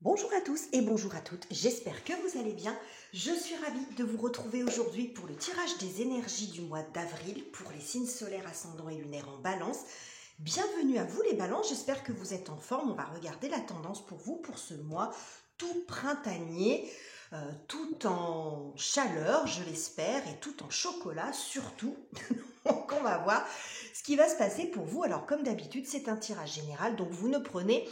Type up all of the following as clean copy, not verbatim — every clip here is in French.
Bonjour à tous et bonjour à toutes, j'espère que vous allez bien. Je suis ravie de vous retrouver aujourd'hui pour le tirage des énergies du mois d'avril pour les signes solaires, ascendants et lunaires en balance. Bienvenue à vous les balances, j'espère que vous êtes en forme. On va regarder la tendance pour vous pour ce mois tout printanier, tout en chaleur, je l'espère, et tout en chocolat surtout. Donc on va voir ce qui va se passer pour vous. Alors comme d'habitude, c'est un tirage général, donc vous ne prenez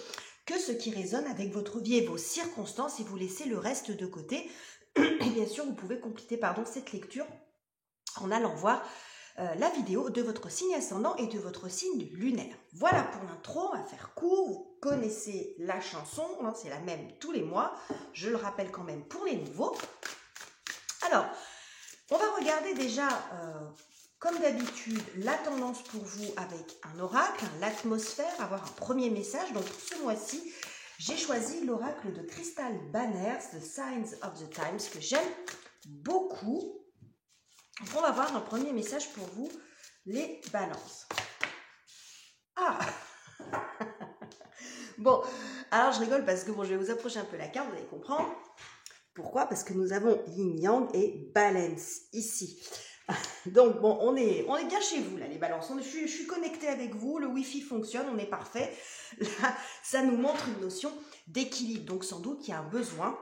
que ce qui résonne avec votre vie et vos circonstances et vous laissez le reste de côté. Et bien sûr, vous pouvez compléter cette lecture en allant voir la vidéo de votre signe ascendant et de votre signe lunaire. Voilà pour l'intro, on va faire court. Vous connaissez la chanson, hein, c'est la même tous les mois. Je le rappelle quand même pour les nouveaux. Alors, on va regarder déjà... comme d'habitude, la tendance pour vous avec un oracle, l'atmosphère, avoir un premier message. Donc pour ce mois-ci, j'ai choisi l'oracle de Crystal Banners, The Signs of the Times, que j'aime beaucoup. Donc on va voir un premier message pour vous, les balances. Ah Bon, alors je rigole parce que je vais vous approcher un peu la carte, vous allez comprendre. Pourquoi? Parce que nous avons Yin Yang et Balance ici. Donc bon, on est bien chez vous là les balances, je suis connectée avec vous, le wifi fonctionne, on est parfait. Là, ça nous montre une notion d'équilibre, donc sans doute il y a un besoin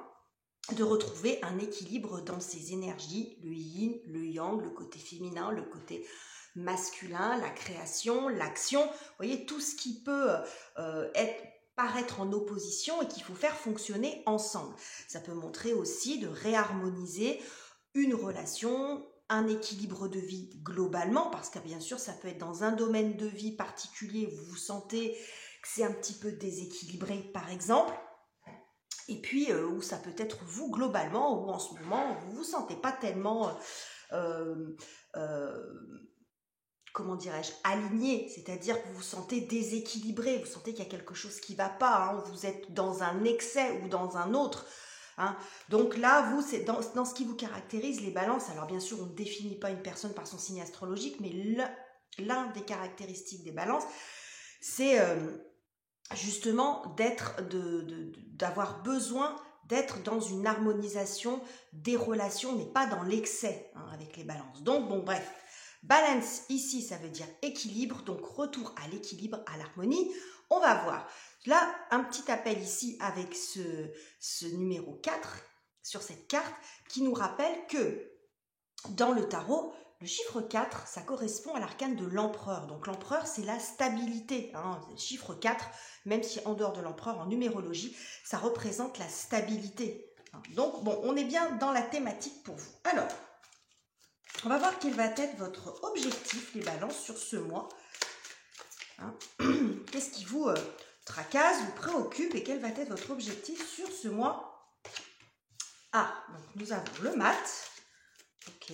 de retrouver un équilibre dans ces énergies, le yin, le yang, le côté féminin, le côté masculin, la création, l'action, vous voyez tout ce qui peut paraître en opposition et qu'il faut faire fonctionner ensemble. Ça peut montrer aussi de réharmoniser une relation, un équilibre de vie globalement, parce que bien sûr ça peut être dans un domaine de vie particulier où vous vous sentez que c'est un petit peu déséquilibré par exemple, et puis où ça peut être vous globalement, où en ce moment vous vous sentez pas tellement comment dirais-je, aligné, c'est-à-dire que vous vous sentez déséquilibré, vous sentez qu'il y a quelque chose qui ne va pas, hein, vous êtes dans un excès ou dans un autre. Hein. Donc là, vous, c'est dans ce qui vous caractérise, les balances. Alors bien sûr, on ne définit pas une personne par son signe astrologique, mais l'un des caractéristiques des balances, c'est justement d'avoir besoin d'être dans une harmonisation des relations, mais pas dans l'excès avec les balances. Donc bon, bref. Balance, ici, ça veut dire équilibre, donc retour à l'équilibre, à l'harmonie. On va voir. Là, un petit appel ici avec ce numéro 4 sur cette carte qui nous rappelle que dans le tarot, le chiffre 4, ça correspond à l'arcane de l'empereur. Donc l'empereur, c'est la stabilité. Hein. Le chiffre 4, même si en dehors de l'empereur, en numérologie, ça représente la stabilité. Donc bon, on est bien dans la thématique pour vous. Alors, on va voir quel va être votre objectif, les balances, sur ce mois. Hein. Qu'est-ce qui vous tracasse, vous préoccupe et quel va être votre objectif sur ce mois? Ah, donc nous avons le mat. Ok.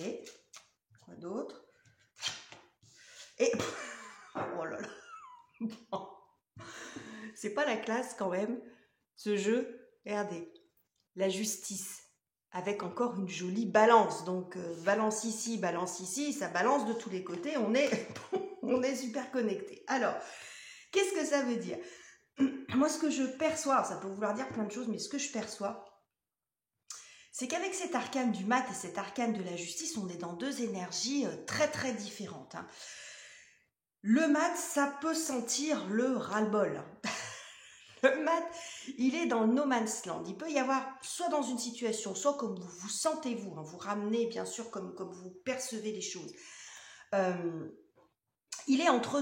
Quoi d'autre? Et... oh là là. Bon. C'est pas la classe quand même, ce jeu. Regardez. La justice. Avec encore une jolie balance. Donc, balance ici, ça balance de tous les côtés. On est super connecté. Alors, qu'est-ce que ça veut dire? Moi, ce que je perçois, ça peut vouloir dire plein de choses, mais ce que je perçois, c'est qu'avec cet arcane du mat et cet arcane de la justice, on est dans deux énergies très, très différentes. Hein. Le mat, ça peut sentir le ras-le-bol. Le mat, il est dans le no man's land. Il peut y avoir, soit dans une situation, soit comme vous vous sentez vous, hein, vous ramenez bien sûr comme vous percevez les choses. Il est entre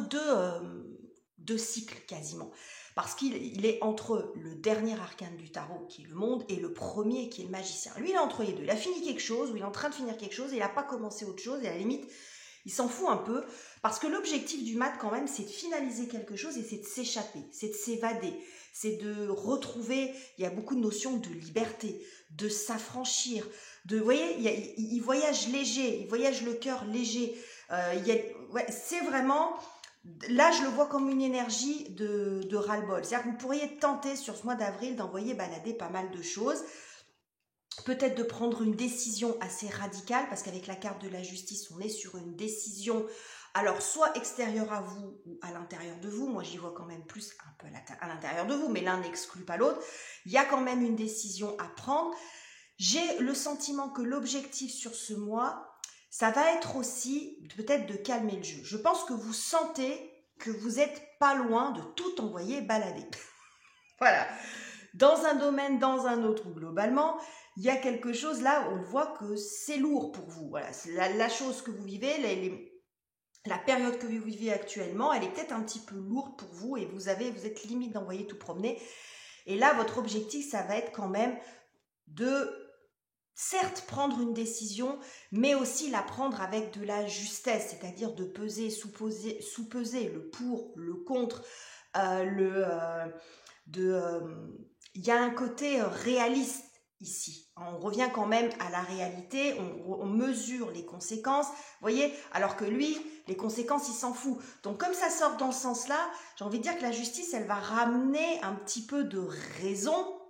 deux cycles quasiment. Parce qu'il est entre le dernier arcane du tarot, qui est le monde, et le premier, qui est le magicien. Lui, il est entre les deux. Il a fini quelque chose, ou il est en train de finir quelque chose, et il n'a pas commencé autre chose, et à la limite, il s'en fout un peu. Parce que l'objectif du mat, quand même, c'est de finaliser quelque chose, et c'est de s'échapper, c'est de s'évader. C'est de retrouver, il y a beaucoup de notions de liberté, de s'affranchir, vous voyez, il voyage léger, il voyage le cœur léger. C'est vraiment, là je le vois comme une énergie de ras-le-bol. C'est-à-dire que vous pourriez tenter sur ce mois d'avril d'envoyer balader pas mal de choses. Peut-être de prendre une décision assez radicale, parce qu'avec la carte de la justice, on est sur une décision Alors, soit extérieur à vous ou à l'intérieur de vous. Moi, j'y vois quand même plus un peu à l'intérieur de vous, mais l'un n'exclut pas l'autre. Il y a quand même une décision à prendre. J'ai le sentiment que l'objectif sur ce mois, ça va être aussi peut-être de calmer le jeu. Je pense que vous sentez que vous n'êtes pas loin de tout envoyer balader. Voilà. Dans un domaine, dans un autre, ou globalement, il y a quelque chose là, on voit que c'est lourd pour vous. Voilà, c'est la chose que vous vivez, la période que vous vivez actuellement, elle est peut-être un petit peu lourde pour vous et vous êtes limite d'envoyer tout promener. Et là, votre objectif, ça va être quand même de, certes, prendre une décision, mais aussi la prendre avec de la justesse, c'est-à-dire de peser, sous-peser le pour, le contre, il y a un côté réaliste ici. On revient quand même à la réalité, on mesure les conséquences, vous voyez, alors que lui, les conséquences, il s'en fout. Donc comme ça sort dans ce sens-là, j'ai envie de dire que la justice, elle va ramener un petit peu de raison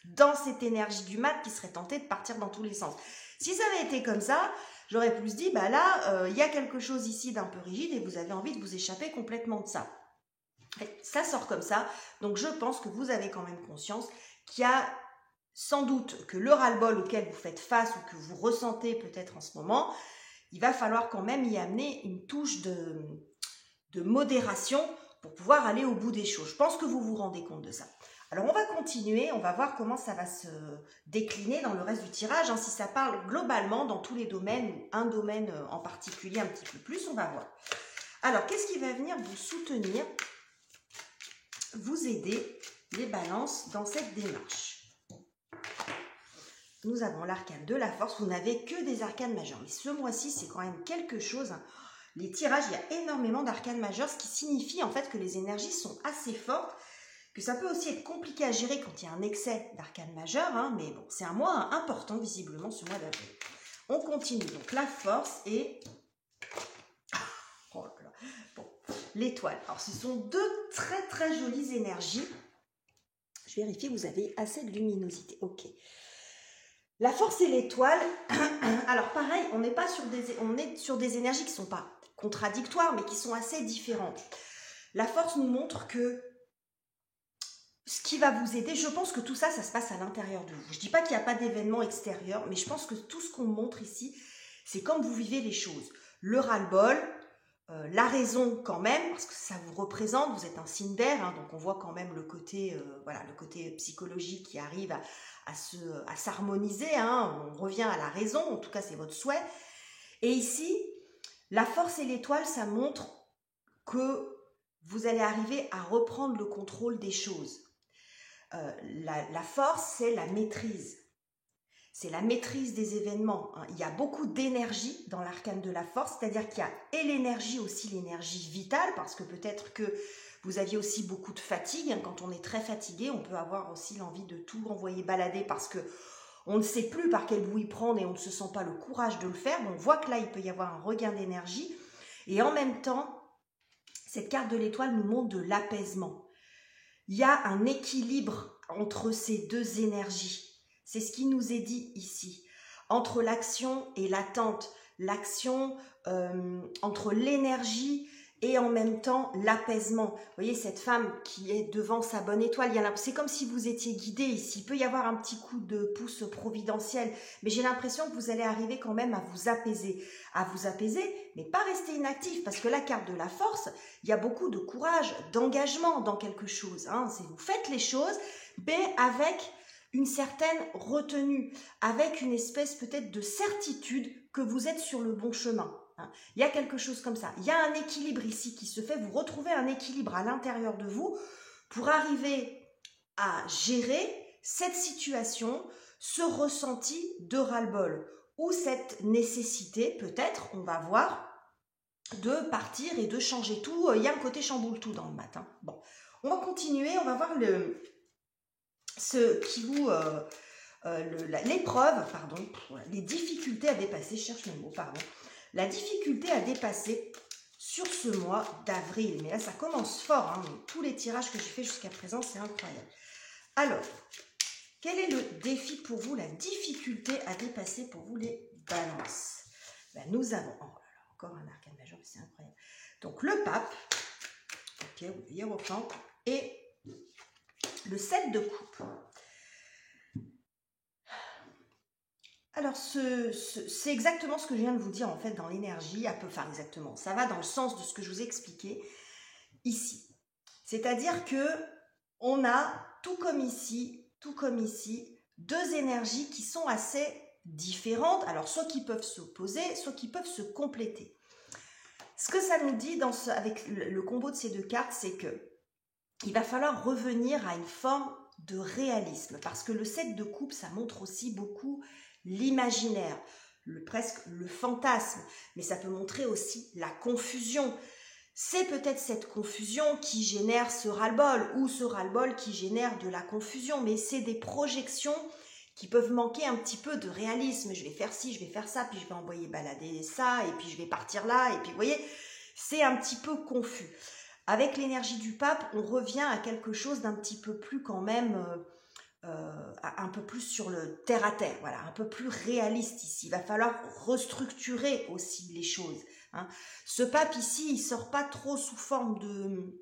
dans cette énergie du mat qui serait tentée de partir dans tous les sens. Si ça avait été comme ça, j'aurais plus dit, bah là, il y a quelque chose ici d'un peu rigide et vous avez envie de vous échapper complètement de ça. Ça sort comme ça, donc je pense que vous avez quand même conscience qu'il y a sans doute que le ras-le-bol auquel vous faites face ou que vous ressentez peut-être en ce moment, il va falloir quand même y amener une touche de modération pour pouvoir aller au bout des choses. Je pense que vous vous rendez compte de ça. Alors on va continuer, on va voir comment ça va se décliner dans le reste du tirage, hein, si ça parle globalement dans tous les domaines ou un domaine en particulier un petit peu plus, on va voir. Alors qu'est-ce qui va venir vous soutenir, vous aider, les balances, dans cette démarche? Nous avons l'arcane de la force. Vous n'avez que des arcanes majeures. Mais ce mois-ci, c'est quand même quelque chose. Hein. Les tirages, il y a énormément d'arcanes majeures, ce qui signifie en fait que les énergies sont assez fortes, que ça peut aussi être compliqué à gérer quand il y a un excès d'arcanes majeures. Hein, mais bon, c'est un mois important, visiblement, ce mois d'avril. On continue. Donc, la force et... Oh là là. Bon, l'étoile. Alors, ce sont deux très très jolies énergies. Je vérifie, vous avez assez de luminosité. Ok. La force et l'étoile, alors pareil, on est sur des énergies qui ne sont pas contradictoires, mais qui sont assez différentes. La force nous montre que ce qui va vous aider, je pense que tout ça, ça se passe à l'intérieur de vous. Je ne dis pas qu'il n'y a pas d'événement extérieur, mais je pense que tout ce qu'on montre ici, c'est comme vous vivez les choses. Le ras-le-bol, la raison quand même, parce que ça vous représente, vous êtes un signe d'air, hein, donc on voit quand même le côté, voilà, le côté psychologique qui arrive à s'harmoniser, hein, on revient à la raison, en tout cas c'est votre souhait. Et ici, la force et l'étoile, ça montre que vous allez arriver à reprendre le contrôle des choses. La force, c'est la maîtrise. C'est la maîtrise des événements. Hein. Il y a beaucoup d'énergie dans l'arcane de la force, c'est-à-dire qu'il y a et l'énergie, aussi l'énergie vitale, parce que peut-être que vous aviez aussi beaucoup de fatigue. Hein. Quand on est très fatigué, on peut avoir aussi l'envie de tout envoyer balader parce que on ne sait plus par quel bout y prendre et on ne se sent pas le courage de le faire. On voit que là, il peut y avoir un regain d'énergie. Et en même temps, cette carte de l'étoile nous montre de l'apaisement. Il y a un équilibre entre ces deux énergies. C'est ce qui nous est dit ici. Entre l'action et l'attente. L'action entre l'énergie et en même temps l'apaisement. Vous voyez cette femme qui est devant sa bonne étoile, c'est comme si vous étiez guidé ici. Il peut y avoir un petit coup de pouce providentiel, mais j'ai l'impression que vous allez arriver quand même à vous apaiser, mais pas rester inactif, parce que la carte de la force, il y a beaucoup de courage, d'engagement dans quelque chose. Hein. Vous faites les choses, mais avec une certaine retenue, avec une espèce peut-être de certitude que vous êtes sur le bon chemin. Il y a quelque chose comme ça. Il y a un équilibre ici qui se fait. Vous retrouvez un équilibre à l'intérieur de vous pour arriver à gérer cette situation, ce ressenti de ras-le-bol ou cette nécessité, peut-être, on va voir, de partir et de changer tout. Il y a un côté chamboule tout dans le matin. Bon, on va continuer. On va voir l'épreuve, pardon, les difficultés à dépasser. Je cherche mes mots, pardon. La difficulté à dépasser sur ce mois d'avril. Mais là, ça commence fort. Hein. Tous les tirages que j'ai fait jusqu'à présent, c'est incroyable. Alors, quel est le défi pour vous, la difficulté à dépasser pour vous les balances? Ben, nous avons... Oh là là. encore un arcane majeur, c'est incroyable. Donc le pape, ok, vous voyez reprendre, et le 7 de coupe. Alors, c'est exactement ce que je viens de vous dire, en fait, dans l'énergie, enfin exactement, ça va dans le sens de ce que je vous ai expliqué ici. C'est-à-dire que on a, tout comme ici, deux énergies qui sont assez différentes, alors soit qui peuvent s'opposer, soit qui peuvent se compléter. Ce que ça nous dit avec le combo de ces deux cartes, c'est que il va falloir revenir à une forme de réalisme, parce que le 7 de coupe, ça montre aussi beaucoup l'imaginaire, presque le fantasme, mais ça peut montrer aussi la confusion. C'est peut-être cette confusion qui génère ce ras-le-bol, ou ce ras-le-bol qui génère de la confusion, mais c'est des projections qui peuvent manquer un petit peu de réalisme. Je vais faire ci, je vais faire ça, puis je vais envoyer balader ça, et puis je vais partir là, et puis vous voyez, c'est un petit peu confus. Avec l'énergie du pape, on revient à quelque chose d'un petit peu plus quand même, un peu plus sur le terre-à-terre, voilà, un peu plus réaliste ici. Il va falloir restructurer aussi les choses. Hein. Ce pape ici, il sort pas trop sous forme de...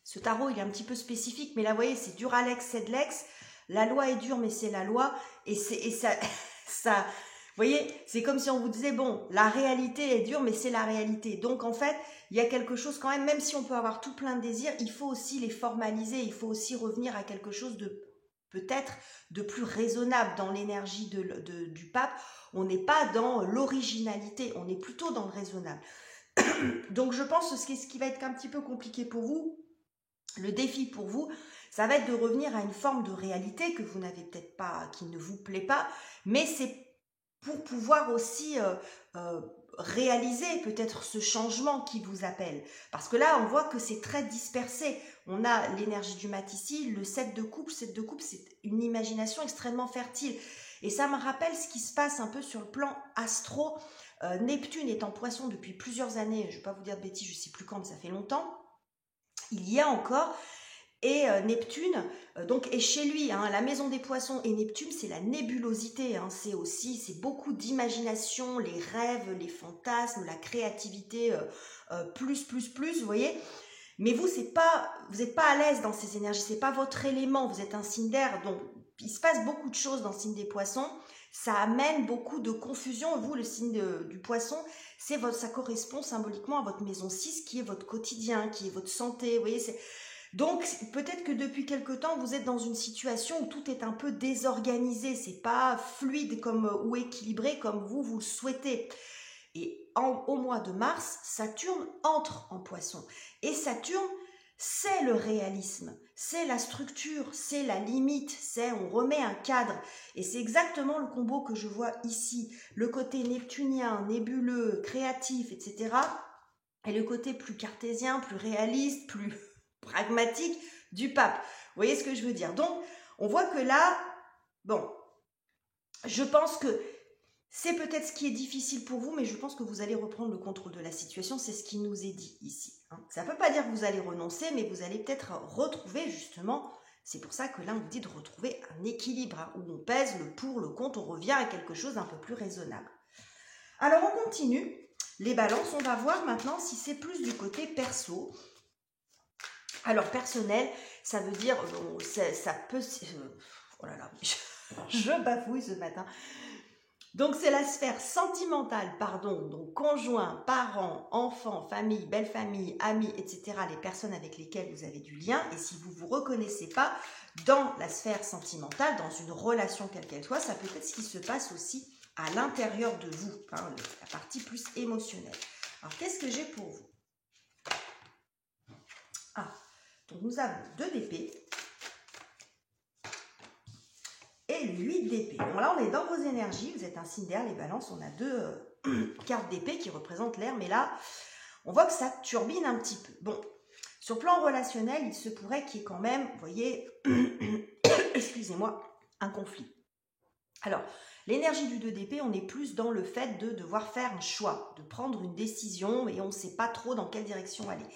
Ce tarot, il est un petit peu spécifique, mais là, vous voyez, c'est Duralex, Sedlex. La loi est dure, mais c'est la loi. Et ça, vous voyez, c'est comme si on vous disait, bon, la réalité est dure, mais c'est la réalité. Donc, en fait, il y a quelque chose quand même si on peut avoir tout plein de désirs, il faut aussi les formaliser, il faut aussi revenir à quelque chose de peut-être de plus raisonnable dans l'énergie du pape. On n'est pas dans l'originalité, on est plutôt dans le raisonnable. Donc, je pense que ce qui va être un petit peu compliqué pour vous, le défi pour vous, ça va être de revenir à une forme de réalité que vous n'avez peut-être pas, qui ne vous plaît pas, mais c'est pour pouvoir aussi réaliser peut-être ce changement qui vous appelle. Parce que là, on voit que c'est très dispersé. On a l'énergie du mat ici, le 7 de coupe, c'est une imagination extrêmement fertile. Et ça me rappelle ce qui se passe un peu sur le plan astro. Neptune est en poisson depuis plusieurs années, je ne vais pas vous dire de bêtises, je ne sais plus quand, mais ça fait longtemps. Il y a encore... Et Neptune, donc, est chez lui, hein, la maison des poissons et Neptune, c'est la nébulosité, hein, c'est beaucoup d'imagination, les rêves, les fantasmes, la créativité, plus, vous voyez. Mais vous n'êtes pas à l'aise dans ces énergies, c'est pas votre élément, vous êtes un signe d'air, donc il se passe beaucoup de choses dans le signe des poissons, ça amène beaucoup de confusion. Vous, le signe du poisson, ça correspond symboliquement à votre maison 6, qui est votre quotidien, qui est votre santé, vous voyez, donc, peut-être que depuis quelque temps, vous êtes dans une situation où tout est un peu désorganisé, c'est pas fluide ou équilibré comme vous le souhaitez. Et au mois de mars, Saturne entre en poisson. Et Saturne, c'est le réalisme, c'est la structure, c'est la limite, on remet un cadre. Et c'est exactement le combo que je vois ici. Le côté neptunien, nébuleux, créatif, etc. Et le côté plus cartésien, plus réaliste, plus... pragmatique du pape. Vous voyez ce que je veux dire? Donc, on voit que là, bon, je pense que c'est peut-être ce qui est difficile pour vous, mais je pense que vous allez reprendre le contrôle de la situation. C'est ce qui nous est dit ici. Hein. Ça ne veut pas dire que vous allez renoncer, mais vous allez peut-être retrouver justement, c'est pour ça que là, on vous dit de retrouver un équilibre, hein, où on pèse le pour, le contre, on revient à quelque chose d'un peu plus raisonnable. Alors, on continue. Les balances, on va voir maintenant si c'est plus du côté perso. Alors, personnel, ça veut dire, ça peut... Oh là là, je bafouille ce matin. Donc, c'est la sphère sentimentale, donc conjoint, parents, enfants, famille, belle famille, amis, etc., les personnes avec lesquelles vous avez du lien. Et si vous ne vous reconnaissez pas dans la sphère sentimentale, dans une relation quelle qu'elle soit, ça peut être ce qui se passe aussi à l'intérieur de vous, hein, la partie plus émotionnelle. Alors, qu'est-ce que j'ai pour vous? Donc, nous avons 2 d'épée et 8 d'épée. Donc là, on est dans vos énergies. Vous êtes un signe d'air, les balances. On a 2 cartes d'épée qui représentent l'air. Mais là, on voit que ça turbine un petit peu. Bon, sur le plan relationnel, il se pourrait qu'il y ait quand même, vous voyez, excusez-moi, un conflit. Alors, l'énergie du 2 d'épée, on est plus dans le fait de devoir faire un choix, de prendre une décision et on ne sait pas trop dans quelle direction aller.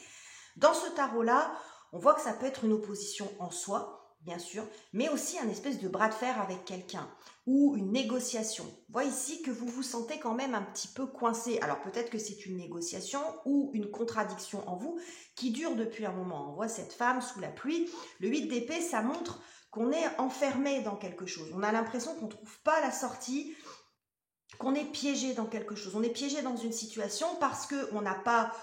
Dans ce tarot-là, on voit que ça peut être une opposition en soi, bien sûr, mais aussi un espèce de bras de fer avec quelqu'un ou une négociation. On voit ici que vous vous sentez quand même un petit peu coincé. Alors peut-être que c'est une négociation ou une contradiction en vous qui dure depuis un moment. On voit cette femme sous la pluie. Le 8 d'épée, ça montre qu'on est enfermé dans quelque chose. On a l'impression qu'on ne trouve pas la sortie, qu'on est piégé dans quelque chose. On est piégé dans une situation parce qu'on n'a pas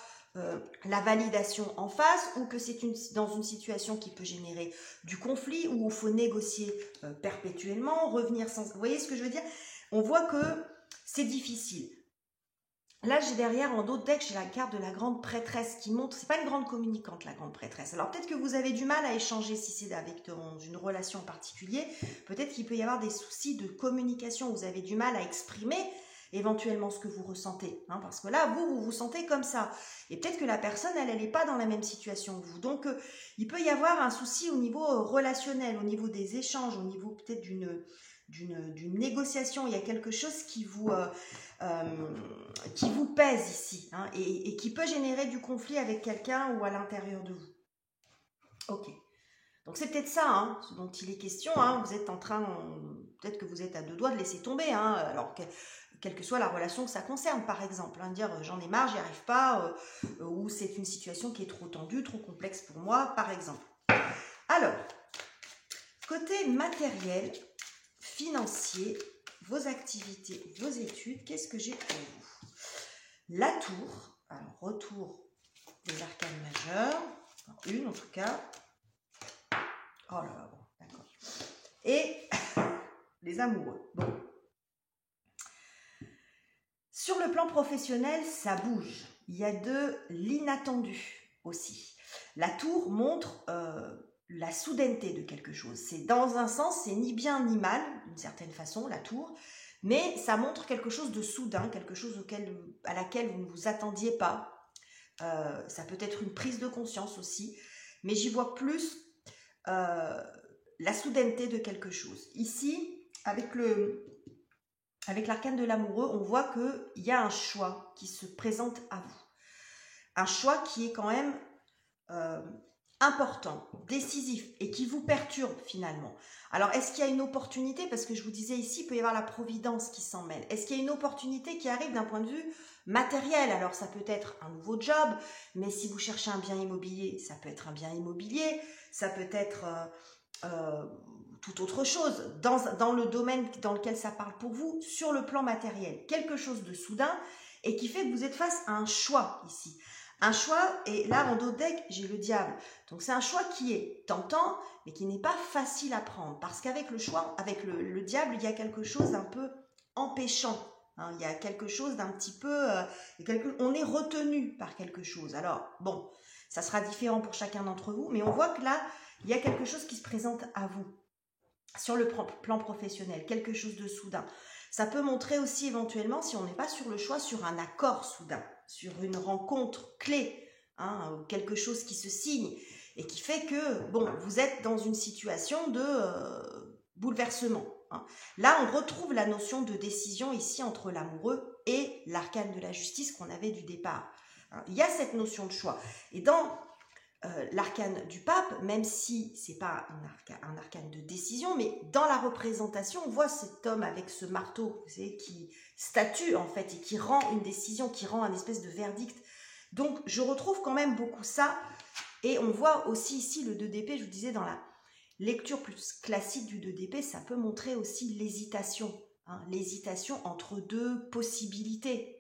la validation en face, ou que c'est dans une situation qui peut générer du conflit, où il faut négocier perpétuellement, revenir sans... Vous voyez ce que je veux dire? On voit que c'est difficile. Là, j'ai derrière, en d'autres decks, j'ai la carte de la grande prêtresse qui montre, c'est pas une grande communicante, la grande prêtresse. Alors peut-être que vous avez du mal à échanger si c'est avec dans une relation en particulier. Peut-être qu'il peut y avoir des soucis de communication, vous avez du mal à exprimer éventuellement ce que vous ressentez, hein, parce que là, vous vous sentez comme ça. Et peut-être que la personne, elle n'est pas dans la même situation que vous. Donc, il peut y avoir un souci au niveau relationnel, au niveau des échanges, au niveau peut-être d'une négociation. Il y a quelque chose qui vous pèse ici, hein, et qui peut générer du conflit avec quelqu'un ou à l'intérieur de vous. Ok. Donc c'est peut-être ça, hein, ce dont il est question. Hein. Vous êtes en train, peut-être que vous êtes à deux doigts de laisser tomber, hein, alors que quelle que soit la relation que ça concerne, par exemple, hein, dire j'en ai marre, j'y arrive pas, ou c'est une situation qui est trop tendue, trop complexe pour moi, par exemple. Alors, côté matériel, financier, vos activités, vos études, qu'est-ce que j'ai pour vous? La tour, alors retour des arcanes majeures, une en tout cas. Oh là là, bon, d'accord. Et les amoureux. Bon. Sur le plan professionnel, ça bouge. Il y a de l'inattendu aussi. La tour montre la soudaineté de quelque chose. C'est dans un sens, c'est ni bien ni mal, d'une certaine façon, la tour, mais ça montre quelque chose de soudain, quelque chose à laquelle vous ne vous attendiez pas. Ça peut être une prise de conscience aussi, mais j'y vois plus la soudaineté de quelque chose. Ici, avec l'arcane de l'amoureux, on voit qu'il y a un choix qui se présente à vous. Un choix qui est quand même important, décisif, et qui vous perturbe finalement. Alors, est-ce qu'il y a une opportunité? Parce que je vous disais ici, il peut y avoir la providence qui s'en mêle. Est-ce qu'il y a une opportunité qui arrive d'un point de vue matériel? Alors, ça peut être un nouveau job, mais si vous cherchez un bien immobilier, ça peut être un bien immobilier, ça peut être tout autre chose, dans le domaine dans lequel ça parle pour vous, sur le plan matériel. Quelque chose de soudain et qui fait que vous êtes face à un choix ici. Un choix, et là en dos de deck, j'ai le diable. Donc c'est un choix qui est tentant, mais qui n'est pas facile à prendre. Parce qu'avec le choix, avec le diable, il y a quelque chose d'un peu empêchant. Hein, il y a quelque chose d'un petit peu... on est retenu par quelque chose. Alors, bon, ça sera différent pour chacun d'entre vous, mais on voit que là, il y a quelque chose qui se présente à vous. Sur le plan professionnel, quelque chose de soudain. Ça peut montrer aussi éventuellement, si on n'est pas sur le choix, sur un accord soudain, sur une rencontre clé, hein, quelque chose qui se signe et qui fait que, bon, vous êtes dans une situation de bouleversement. Hein. Là, on retrouve la notion de décision ici entre l'amoureux et l'arcane de la justice qu'on avait du départ. Hein. Il y a cette notion de choix. Et dans l'arcane du pape, même si c'est pas un arcane de décision, mais dans la représentation, on voit cet homme avec ce marteau, vous savez, qui statue en fait et qui rend une décision, qui rend un espèce de verdict. Donc je retrouve quand même beaucoup ça, et on voit aussi ici le 2 d'épée, je vous disais dans la lecture plus classique du 2 d'épée, ça peut montrer aussi l'hésitation, hein, l'hésitation entre deux possibilités,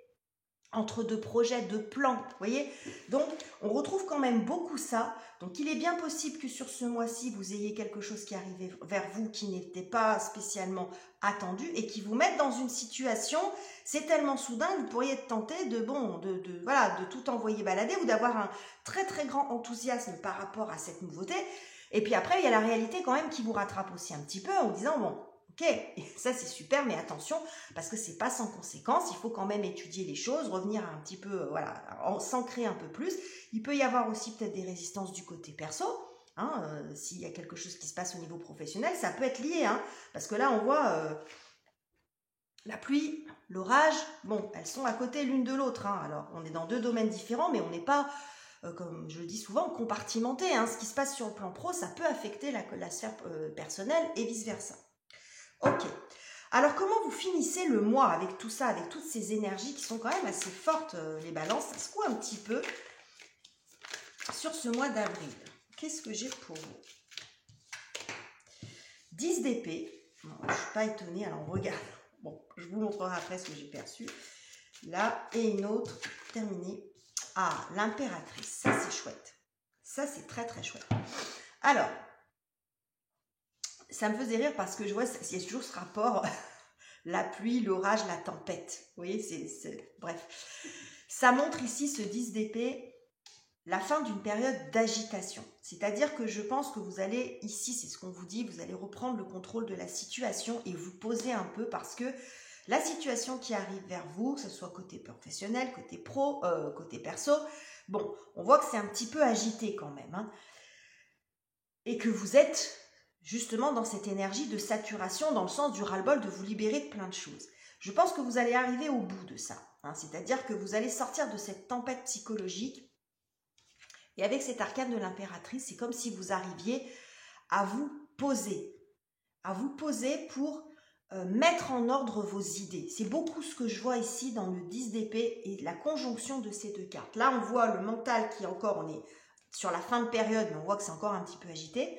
entre deux projets, deux plans, vous voyez. Donc, on retrouve quand même beaucoup ça. Donc, il est bien possible que sur ce mois-ci, vous ayez quelque chose qui arrive vers vous qui n'était pas spécialement attendu et qui vous mette dans une situation, c'est tellement soudain, vous pourriez être tenté de tout envoyer balader ou d'avoir un très très grand enthousiasme par rapport à cette nouveauté. Et puis après, il y a la réalité quand même qui vous rattrape aussi un petit peu en vous disant, bon, ok, ça c'est super, mais attention, parce que c'est pas sans conséquence, il faut quand même étudier les choses, revenir un petit peu, s'ancrer un peu plus. Il peut y avoir aussi peut-être des résistances du côté perso, hein, s'il y a quelque chose qui se passe au niveau professionnel, ça peut être lié, hein, parce que là on voit la pluie, l'orage, bon, elles sont à côté l'une de l'autre, hein, alors on est dans deux domaines différents, mais on n'est pas comme je le dis souvent, compartimenté. Hein. Ce qui se passe sur le plan pro, ça peut affecter la sphère personnelle et vice-versa. Ok. Alors, comment vous finissez le mois avec tout ça, avec toutes ces énergies qui sont quand même assez fortes, les balances? Ça secoue un petit peu sur ce mois d'avril. Qu'est-ce que j'ai pour vous? 10 d'épée. Bon, je ne suis pas étonnée, alors on regarde. Bon, je vous montrerai après ce que j'ai perçu. Là, et une autre, terminée. Ah, l'impératrice, ça c'est chouette. Ça c'est très très chouette. Alors, ça me faisait rire parce que je vois, il y a toujours ce rapport, la pluie, l'orage, la tempête. Vous voyez, bref. Ça montre ici ce 10 d'épée, la fin d'une période d'agitation. C'est-à-dire que je pense que vous allez, ici, c'est ce qu'on vous dit, vous allez reprendre le contrôle de la situation et vous poser un peu parce que la situation qui arrive vers vous, que ce soit côté professionnel, côté pro, côté perso, bon, on voit que c'est un petit peu agité quand même. Hein, et que vous êtes justement dans cette énergie de saturation, dans le sens du ras-le-bol, de vous libérer de plein de choses. Je pense que vous allez arriver au bout de ça. Hein, c'est-à-dire que vous allez sortir de cette tempête psychologique. Et avec cet arcane de l'impératrice, c'est comme si vous arriviez à vous poser pour mettre en ordre vos idées. C'est beaucoup ce que je vois ici dans le 10 d'épée et la conjonction de ces deux cartes. Là, on voit le mental qui est encore, on est sur la fin de période, mais on voit que c'est encore un petit peu agité.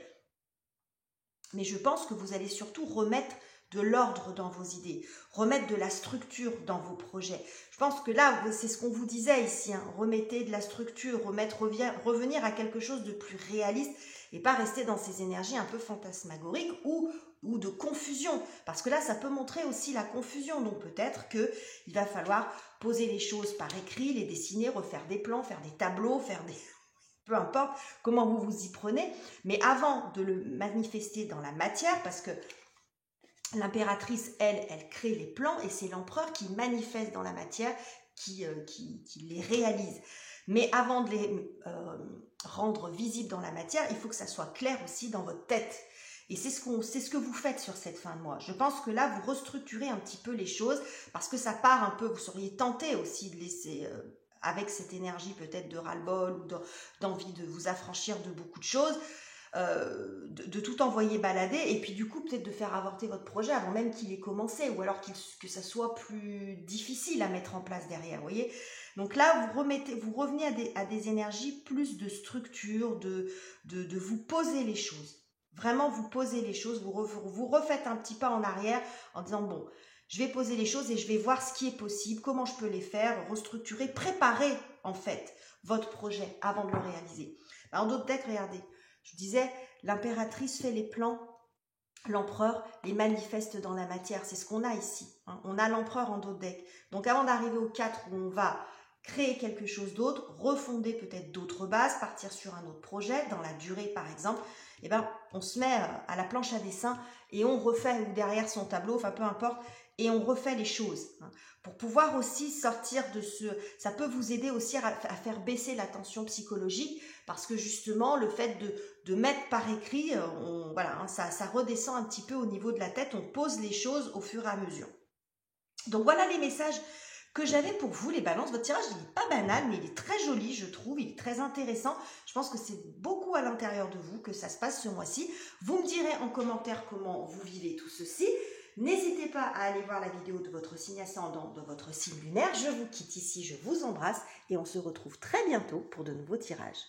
Mais je pense que vous allez surtout remettre de l'ordre dans vos idées, remettre de la structure dans vos projets. Je pense que là, c'est ce qu'on vous disait ici, hein, remettez de la structure, revenir à quelque chose de plus réaliste et pas rester dans ces énergies un peu fantasmagoriques ou de confusion. Parce que là, ça peut montrer aussi la confusion. Donc peut-être qu'il va falloir poser les choses par écrit, les dessiner, refaire des plans, faire des tableaux, faire des... peu importe comment vous vous y prenez. Mais avant de le manifester dans la matière, parce que l'impératrice, elle crée les plans et c'est l'empereur qui manifeste dans la matière, qui les réalise. Mais avant de les rendre visibles dans la matière, il faut que ça soit clair aussi dans votre tête. Et c'est ce que vous faites sur cette fin de mois. Je pense que là, vous restructurez un petit peu les choses parce que ça part un peu, vous seriez tenté aussi de laisser... avec cette énergie peut-être de ras-le-bol ou d'envie de vous affranchir de beaucoup de choses, de tout envoyer balader et puis du coup peut-être de faire avorter votre projet avant même qu'il ait commencé ou alors que ça soit plus difficile à mettre en place derrière, vous voyez. Donc là, vous revenez à des énergies plus de structure, de vous poser les choses. Vraiment, vous posez les choses, vous refaites un petit pas en arrière en disant, bon, je vais poser les choses et je vais voir ce qui est possible, comment je peux les faire, restructurer, préparer en fait votre projet avant de le réaliser. En d'autres decks, regardez, je disais, l'impératrice fait les plans, l'empereur les manifeste dans la matière. C'est ce qu'on a ici. Hein. On a l'empereur en d'autres decks. Donc avant d'arriver au 4 où on va créer quelque chose d'autre, refonder peut-être d'autres bases, partir sur un autre projet, dans la durée par exemple, eh ben, on se met à la planche à dessin et on refait, ou derrière son tableau, enfin peu importe, et on refait les choses. Hein, pour pouvoir aussi sortir de ce... Ça peut vous aider aussi à faire baisser la tension psychologique, parce que justement, le fait de mettre par écrit, voilà, hein, ça redescend un petit peu au niveau de la tête, on pose les choses au fur et à mesure. Donc voilà les messages que j'avais pour vous, les balances. Votre tirage, il n'est pas banal, mais il est très joli, je trouve. Il est très intéressant. Je pense que c'est beaucoup à l'intérieur de vous que ça se passe ce mois-ci. Vous me direz en commentaire comment vous vivez tout ceci. N'hésitez pas à aller voir la vidéo de votre signe ascendant, de votre signe lunaire. Je vous quitte ici, je vous embrasse et on se retrouve très bientôt pour de nouveaux tirages.